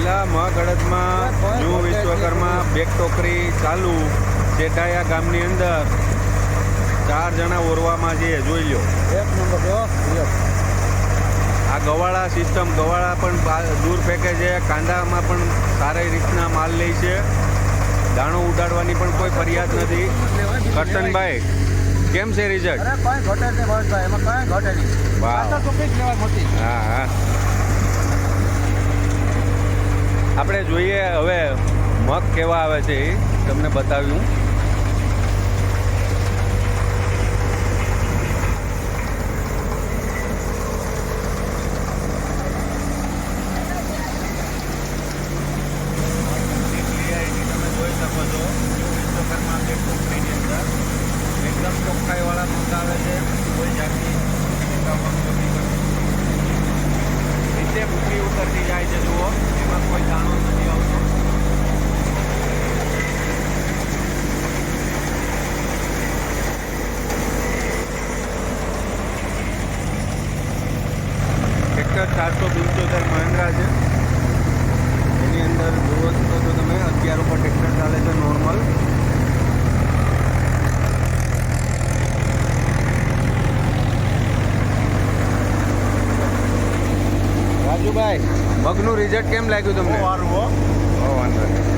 જિલ્લા મહગડતમાં new Vishwakarma back ટોકરી ચાલુ ચેટાયા ગામની અંદર 4 જણા ઓરવામાં છે. જોઈ લો, એક નંબર જો. આ ગવાળા સિસ્ટમ, ગવાળા પણ દૂર ફેંકે છે. કાંદામાં પણ સારી રીતના માલ લે છે. દાણો ઉડાડવાની પણ કોઈ ફરિયાદ નથી. કરશનભાઈ, કેમ છે રિઝલ્ટ? અરે કોઈ ઘટે નહીં ભાઈ, એમાં કાંઈ ઘટે નહીં. વાહ. આ તો ચોખ્ખી જ લેવાય મોટી. હા હા. આપણે જોઈએ હવે મગ કેવા આવે છે એ તમને બતાવ્યું. એકદમ ચોખ્ખાઈવાળા મગ આવે છે. કોઈ જાતની રીતે ભૂખી ઉતરતી જાય છે. જુઓ, એમાં કોઈ દાણો નથી આવતો. ટ્રેક્ટર 475 મહિન્દ્રા છે. એની અંદર જુઓ તો તમે 11 ઉપર ટ્રેક્ટર ચાલે છે નોર્મલ. રાજુભાઈ, મગનું રિઝલ્ટ કેમ લાગ્યું તમને? સારું હો. વાંધો નહીં.